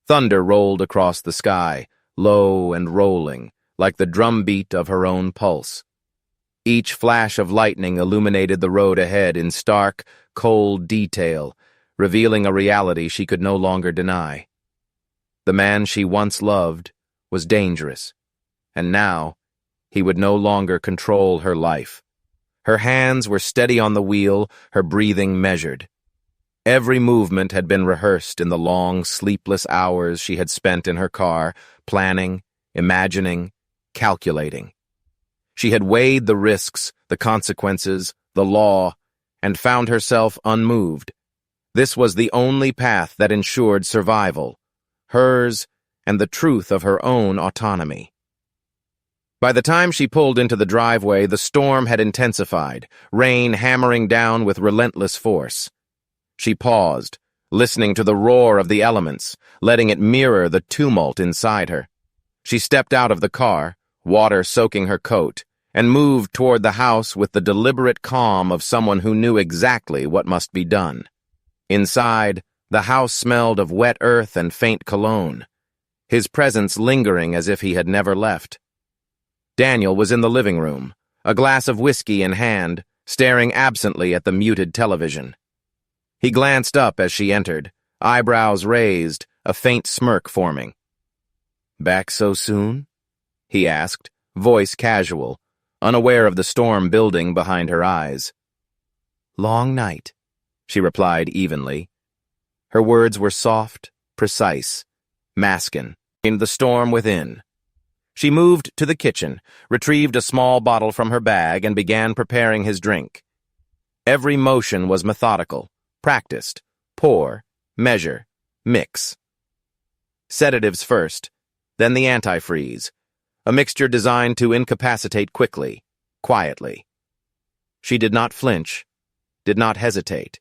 Thunder rolled across the sky, low and rolling, like the drumbeat of her own pulse. Each flash of lightning illuminated the road ahead in stark, cold detail, revealing a reality she could no longer deny. The man she once loved was dangerous, and now he would no longer control her life. Her hands were steady on the wheel, her breathing measured. Every movement had been rehearsed in the long, sleepless hours she had spent in her car, planning, imagining, calculating. She had weighed the risks, the consequences, the law, and found herself unmoved. This was the only path that ensured survival, hers and the truth of her own autonomy. By the time she pulled into the driveway, the storm had intensified, rain hammering down with relentless force. She paused, listening to the roar of the elements, letting it mirror the tumult inside her. She stepped out of the car, water soaking her coat, and moved toward the house with the deliberate calm of someone who knew exactly what must be done. Inside, the house smelled of wet earth and faint cologne, his presence lingering as if he had never left. Daniel was in the living room, a glass of whiskey in hand, staring absently at the muted television. He glanced up as she entered, eyebrows raised, a faint smirk forming. "Back so soon?" he asked, voice casual, unaware of the storm building behind her eyes. "Long night," she replied evenly. Her words were soft, precise, masculine, in the storm within. She moved to the kitchen, retrieved a small bottle from her bag, and began preparing his drink. Every motion was methodical, practiced, pour, measure, mix. Sedatives first, then the antifreeze, a mixture designed to incapacitate quickly, quietly. She did not flinch, did not hesitate.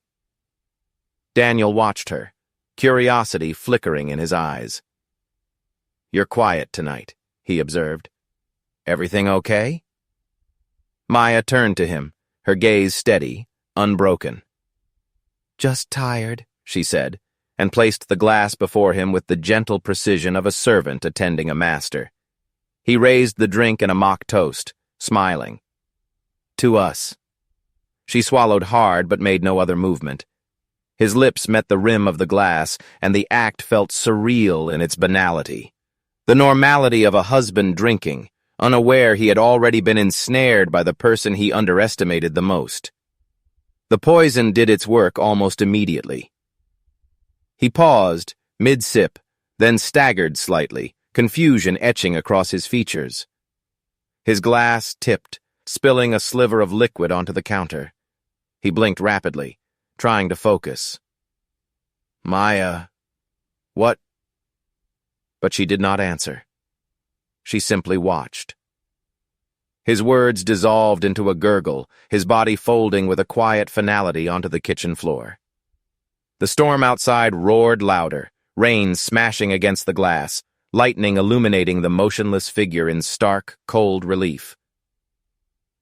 Daniel watched her, curiosity flickering in his eyes. "You're quiet tonight," he observed. "Everything okay?" Maya turned to him, her gaze steady, unbroken. "Just tired," she said, and placed the glass before him with the gentle precision of a servant attending a master. He raised the drink in a mock toast, smiling. "To us." She swallowed hard but made no other movement. His lips met the rim of the glass, and the act felt surreal in its banality. The normality of a husband drinking, unaware he had already been ensnared by the person he underestimated the most. The poison did its work almost immediately. He paused, mid-sip, then staggered slightly, confusion etching across his features. His glass tipped, spilling a sliver of liquid onto the counter. He blinked rapidly, trying to focus. "Maya, what?" But she did not answer. She simply watched. His words dissolved into a gurgle, his body folding with a quiet finality onto the kitchen floor. The storm outside roared louder, rain smashing against the glass, lightning illuminating the motionless figure in stark, cold relief.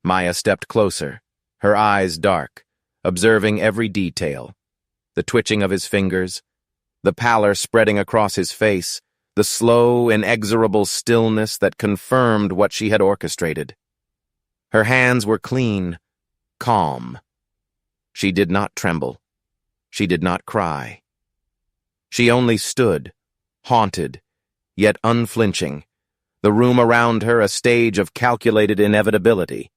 Maya stepped closer, her eyes dark, observing every detail. The twitching of his fingers, the pallor spreading across his face, the slow, inexorable stillness that confirmed what she had orchestrated. Her hands were clean, calm. She did not tremble. She did not cry. She only stood, haunted, yet unflinching, the room around her a stage of calculated inevitability.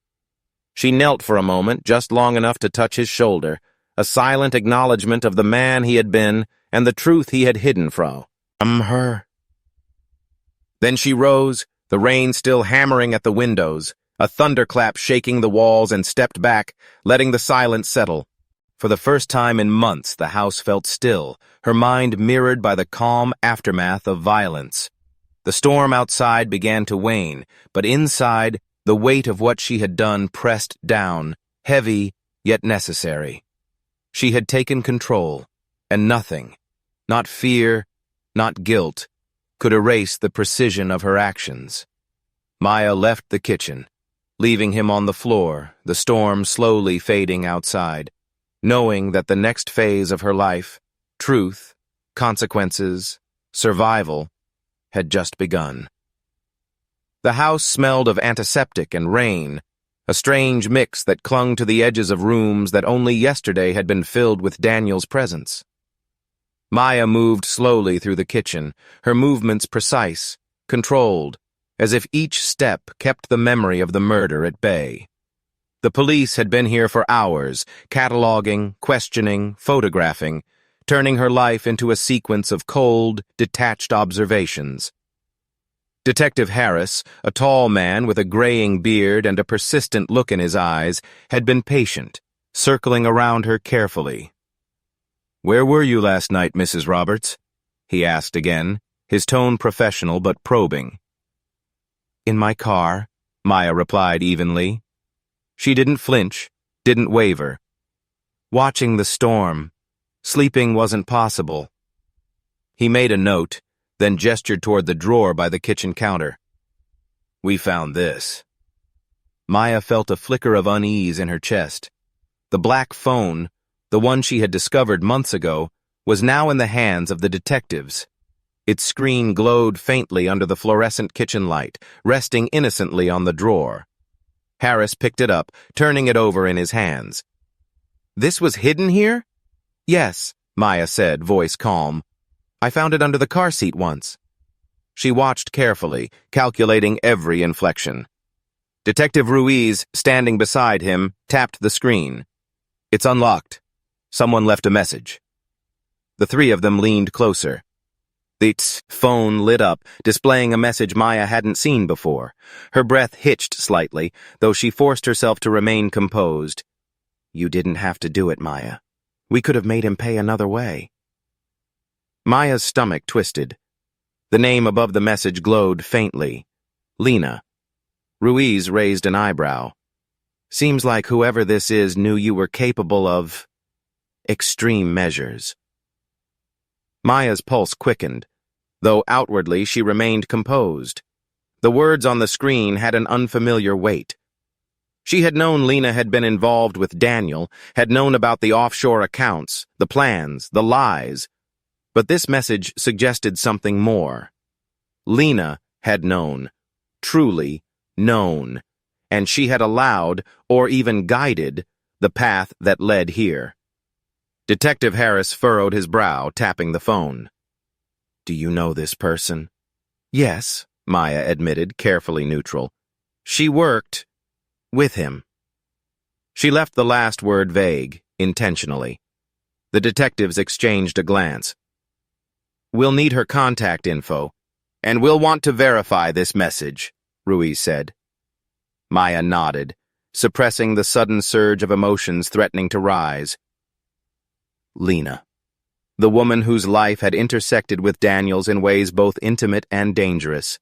She knelt for a moment, just long enough to touch his shoulder, a silent acknowledgement of the man he had been and the truth he had hidden from her. Then she rose, the rain still hammering at the windows, a thunderclap shaking the walls, and stepped back, letting the silence settle. For the first time in months, the house felt still, her mind mirrored by the calm aftermath of violence. The storm outside began to wane, but inside, the weight of what she had done pressed down, heavy yet necessary. She had taken control, and nothing, not fear, not guilt, could erase the precision of her actions. Maya left the kitchen, leaving him on the floor, the storm slowly fading outside, knowing that the next phase of her life, truth, consequences, survival, had just begun. The house smelled of antiseptic and rain, a strange mix that clung to the edges of rooms that only yesterday had been filled with Daniel's presence. Maya moved slowly through the kitchen, her movements precise, controlled, as if each step kept the memory of the murder at bay. The police had been here for hours, cataloging, questioning, photographing, turning her life into a sequence of cold, detached observations. Detective Harris, a tall man with a graying beard and a persistent look in his eyes, had been patient, circling around her carefully. "Where were you last night, Mrs. Roberts?" he asked again, his tone professional but probing. "In my car," Maya replied evenly. She didn't flinch, didn't waver. "Watching the storm. Sleeping wasn't possible." He made a note, then gestured toward the drawer by the kitchen counter. "We found this." Maya felt a flicker of unease in her chest. The black phone, the one she had discovered months ago, was now in the hands of the detectives. Its screen glowed faintly under the fluorescent kitchen light, resting innocently on the drawer. Harris picked it up, turning it over in his hands. "This was hidden here?" "Yes," Maya said, voice calm. "I found it under the car seat once." She watched carefully, calculating every inflection. Detective Ruiz, standing beside him, tapped the screen. "It's unlocked. Someone left a message." The three of them leaned closer. The phone lit up, displaying a message Maya hadn't seen before. Her breath hitched slightly, though she forced herself to remain composed. "You didn't have to do it, Maya. We could have made him pay another way." Maya's stomach twisted. The name above the message glowed faintly. Lena. Ruiz raised an eyebrow. "Seems like whoever this is knew you were capable of extreme measures." Maya's pulse quickened, though outwardly she remained composed. The words on the screen had an unfamiliar weight. She had known Lena had been involved with Daniel, had known about the offshore accounts, the plans, the lies. But this message suggested something more. Lena had known, truly known, and she had allowed, or even guided, the path that led here. Detective Harris furrowed his brow, tapping the phone. "Do you know this person?" "Yes," Maya admitted, carefully neutral. "She worked with him." She left the last word vague, intentionally. The detectives exchanged a glance. "We'll need her contact info, and we'll want to verify this message," Ruiz said. Maya nodded, suppressing the sudden surge of emotions threatening to rise. Lena. The woman whose life had intersected with Daniel's in ways both intimate and dangerous.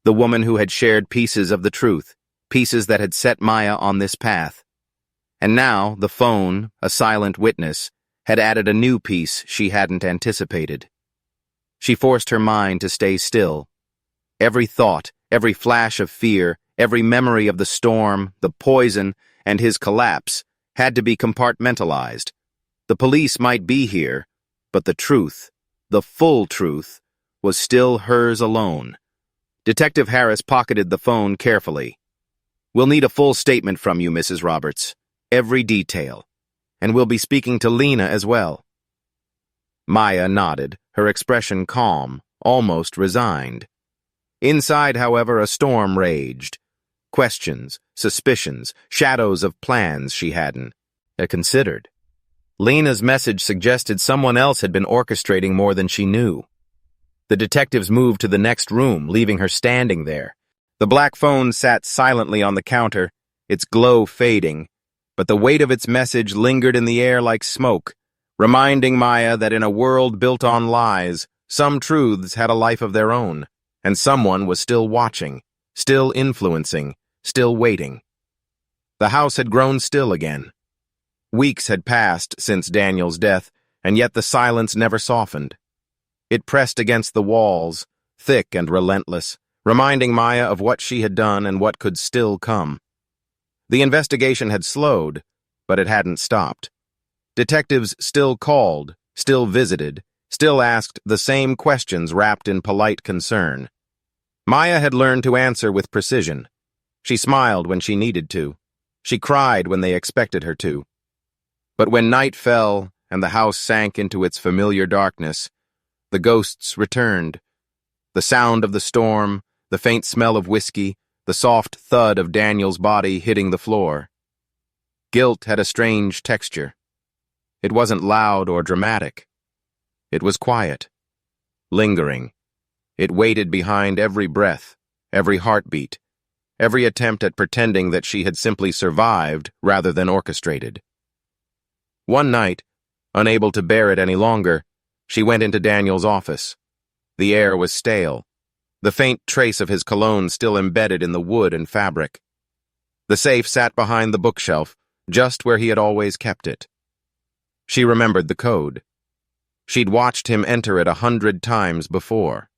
The woman who had shared pieces of the truth, pieces that had set Maya on this path. And now, the phone, a silent witness, had added a new piece she hadn't anticipated. She forced her mind to stay still. Every thought, every flash of fear, every memory of the storm, the poison, and his collapse had to be compartmentalized. The police might be here, but the truth, the full truth, was still hers alone. Detective Harris pocketed the phone carefully. "We'll need a full statement from you, Mrs. Roberts. Every detail. And we'll be speaking to Lena as well." Maya nodded, her expression calm, almost resigned. Inside, however, a storm raged. Questions, suspicions, shadows of plans she hadn't considered. Lena's message suggested someone else had been orchestrating more than she knew. The detectives moved to the next room, leaving her standing there. The black phone sat silently on the counter, its glow fading, but the weight of its message lingered in the air like smoke, reminding Maya that in a world built on lies, some truths had a life of their own, and someone was still watching, still influencing, still waiting. The house had grown still again. Weeks had passed since Daniel's death, and yet the silence never softened. It pressed against the walls, thick and relentless, reminding Maya of what she had done and what could still come. The investigation had slowed, but it hadn't stopped. Detectives still called, still visited, still asked the same questions wrapped in polite concern. Maya had learned to answer with precision. She smiled when she needed to. She cried when they expected her to. But when night fell and the house sank into its familiar darkness, the ghosts returned. The sound of the storm, the faint smell of whiskey, the soft thud of Daniel's body hitting the floor. Guilt had a strange texture. It wasn't loud or dramatic. It was quiet, lingering. It waited behind every breath, every heartbeat, every attempt at pretending that she had simply survived rather than orchestrated. One night, unable to bear it any longer, she went into Daniel's office. The air was stale, the faint trace of his cologne still embedded in the wood and fabric. The safe sat behind the bookshelf, just where he had always kept it. She remembered the code. She'd watched him enter it 100 times before.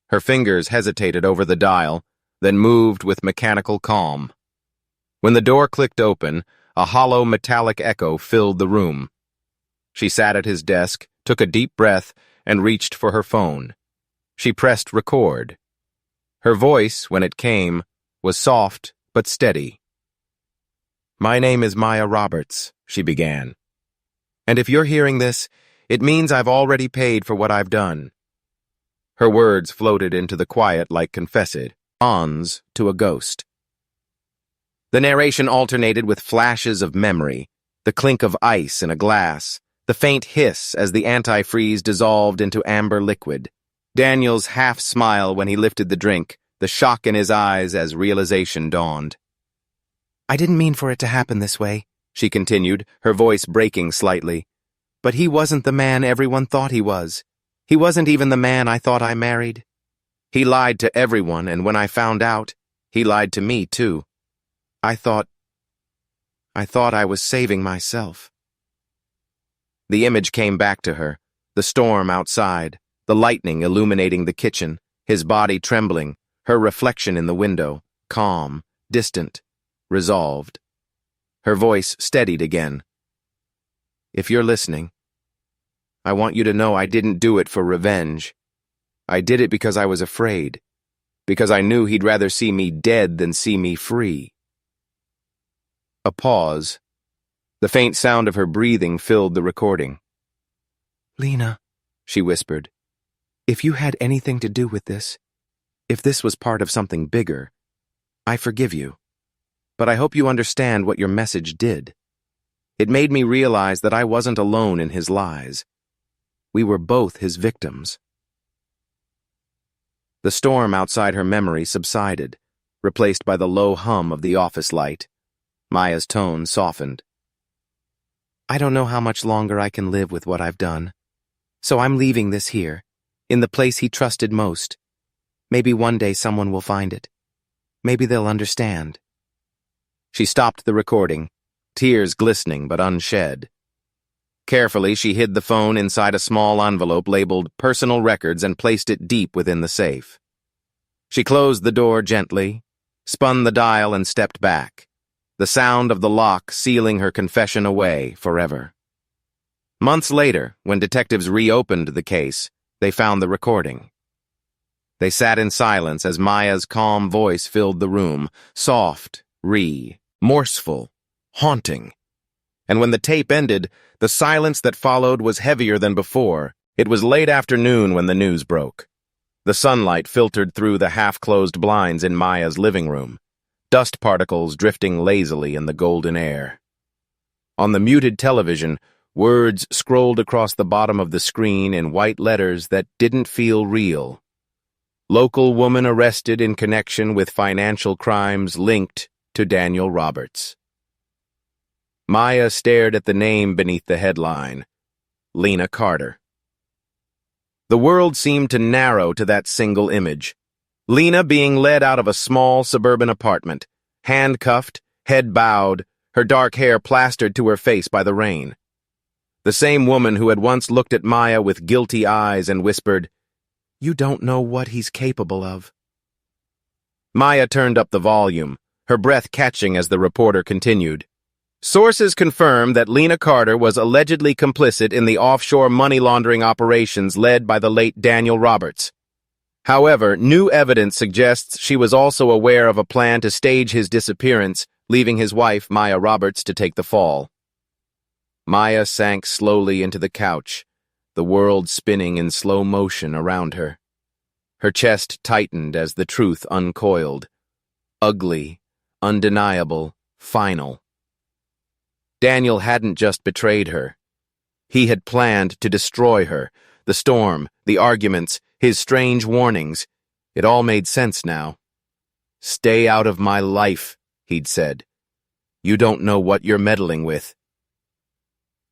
Her fingers hesitated over the dial, then moved with mechanical calm. When the door clicked open, a hollow metallic echo filled the room. She sat at his desk, took a deep breath, and reached for her phone. She pressed record. Her voice, when it came, was soft but steady. "My name is Maya Roberts," she began. "And if you're hearing this, it means I've already paid for what I've done." Her words floated into the quiet like confessed ons to a ghost. The narration alternated with flashes of memory, the clink of ice in a glass, the faint hiss as the antifreeze dissolved into amber liquid. Daniel's half-smile when he lifted the drink, the shock in his eyes as realization dawned. "I didn't mean for it to happen this way," she continued, her voice breaking slightly. "But he wasn't the man everyone thought he was. He wasn't even the man I thought I married. He lied to everyone, and when I found out, he lied to me, too. I thought I was saving myself." The image came back to her, the storm outside, the lightning illuminating the kitchen, his body trembling, her reflection in the window, calm, distant, resolved. Her voice steadied again. "If you're listening, I want you to know I didn't do it for revenge. I did it because I was afraid, because I knew he'd rather see me dead than see me free." A pause. The faint sound of her breathing filled the recording. "Lena," she whispered, "if you had anything to do with this, if this was part of something bigger, I forgive you. But I hope you understand what your message did. It made me realize that I wasn't alone in his lies. We were both his victims." The storm outside her memory subsided, replaced by the low hum of the office light. Maya's tone softened. "I don't know how much longer I can live with what I've done. So I'm leaving this here, in the place he trusted most. Maybe one day someone will find it. Maybe they'll understand." She stopped the recording, tears glistening but unshed. Carefully, she hid the phone inside a small envelope labeled Personal Records and placed it deep within the safe. She closed the door gently, spun the dial and stepped back, the sound of the lock sealing her confession away forever. Months later, when detectives reopened the case, they found the recording. They sat in silence as Maya's calm voice filled the room, soft, remorseful, haunting. And when the tape ended, the silence that followed was heavier than before. It was late afternoon when the news broke. The sunlight filtered through the half-closed blinds in Maya's living room, dust particles drifting lazily in the golden air. On the muted television, words scrolled across the bottom of the screen in white letters that didn't feel real. Local woman arrested in connection with financial crimes linked to Daniel Roberts. Maya stared at the name beneath the headline, Lena Carter. The world seemed to narrow to that single image. Lena being led out of a small suburban apartment, handcuffed, head bowed, her dark hair plastered to her face by the rain. The same woman who had once looked at Maya with guilty eyes and whispered, "You don't know what he's capable of." Maya turned up the volume, her breath catching as the reporter continued. Sources confirm that Lena Carter was allegedly complicit in the offshore money laundering operations led by the late Daniel Roberts. However, new evidence suggests she was also aware of a plan to stage his disappearance, leaving his wife, Maya Roberts, to take the fall. Maya sank slowly into the couch, the world spinning in slow motion around her. Her chest tightened as the truth uncoiled. Ugly, undeniable, final. Daniel hadn't just betrayed her. He had planned to destroy her. The storm, the arguments, his strange warnings. It all made sense now. "Stay out of my life," he'd said. "You don't know what you're meddling with."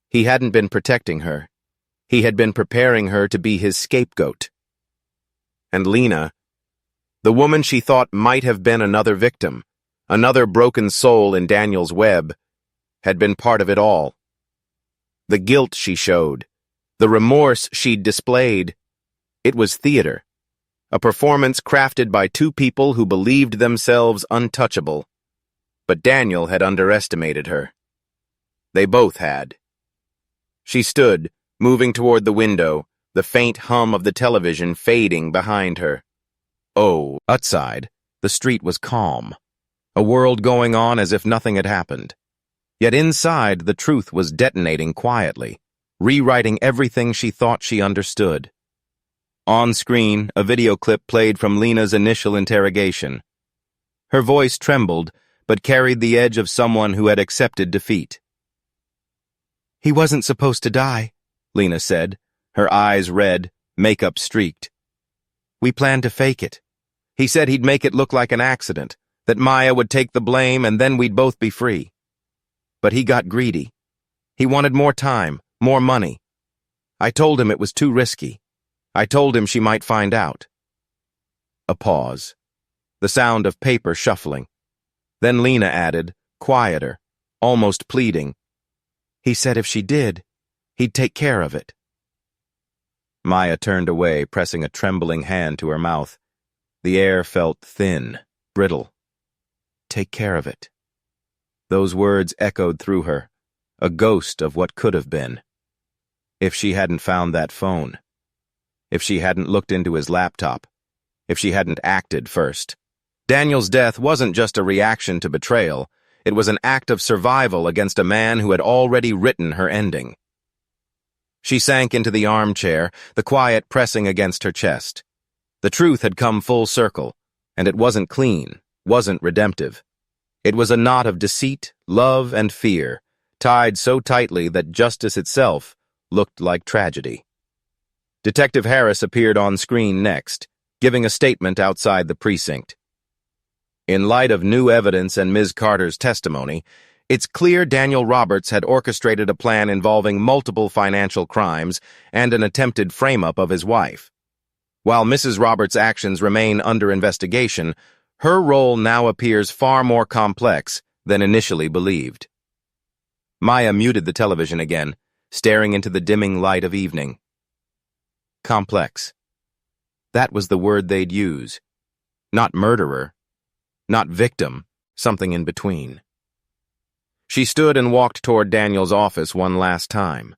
He hadn't been protecting her. He had been preparing her to be his scapegoat. And Lena, the woman she thought might have been another victim, another broken soul in Daniel's web, had been part of it all. The guilt she showed, the remorse she'd displayed, it was theater, a performance crafted by two people who believed themselves untouchable. But Daniel had underestimated her. They both had. She stood, moving toward the window, the faint hum of the television fading behind her. Oh, outside, the street was calm, a world going on as if nothing had happened. Yet inside, the truth was detonating quietly, rewriting everything she thought she understood. On screen, a video clip played from Lena's initial interrogation. Her voice trembled, but carried the edge of someone who had accepted defeat. "He wasn't supposed to die," Lena said, her eyes red, makeup streaked. "We planned to fake it. He said he'd make it look like an accident, that Maya would take the blame and then we'd both be free. But he got greedy. He wanted more time, more money. I told him it was too risky. I told him she might find out." A pause. The sound of paper shuffling. Then Lena added, quieter, almost pleading, "He said if she did, he'd take care of it." Maya turned away, pressing a trembling hand to her mouth. The air felt thin, brittle. Take care of it. Those words echoed through her, a ghost of what could have been. If she hadn't found that phone. If she hadn't looked into his laptop. If she hadn't acted first. Daniel's death wasn't just a reaction to betrayal. It was an act of survival against a man who had already written her ending. She sank into the armchair, the quiet pressing against her chest. The truth had come full circle, and it wasn't clean, wasn't redemptive. It was a knot of deceit, love, and fear, tied so tightly that justice itself looked like tragedy. Detective Harris appeared on screen next, giving a statement outside the precinct. In light of new evidence and Ms. Carter's testimony, it's clear Daniel Roberts had orchestrated a plan involving multiple financial crimes and an attempted frame-up of his wife. While Mrs. Roberts' actions remain under investigation, her role now appears far more complex than initially believed. Maya muted the television again, staring into the dimming light of evening. Complex. That was the word they'd use. Not murderer. Not victim. Something in between. She stood and walked toward Daniel's office one last time.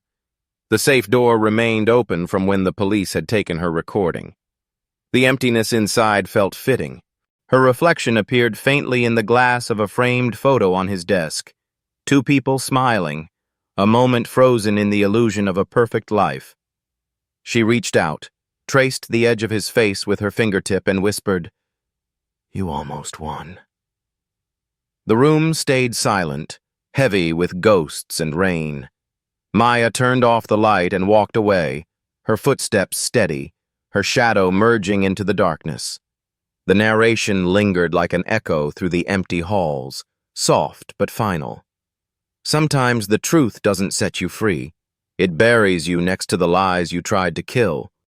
The safe door remained open from when the police had taken her recording. The emptiness inside felt fitting. Her reflection appeared faintly in the glass of a framed photo on his desk. Two people smiling, a moment frozen in the illusion of a perfect life. She reached out, traced the edge of his face with her fingertip and whispered, "You almost won." The room stayed silent, heavy with ghosts and rain. Maya turned off the light and walked away, her footsteps steady, her shadow merging into the darkness. The narration lingered like an echo through the empty halls, soft but final. Sometimes the truth doesn't set you free. It buries you next to the lies you tried to kill.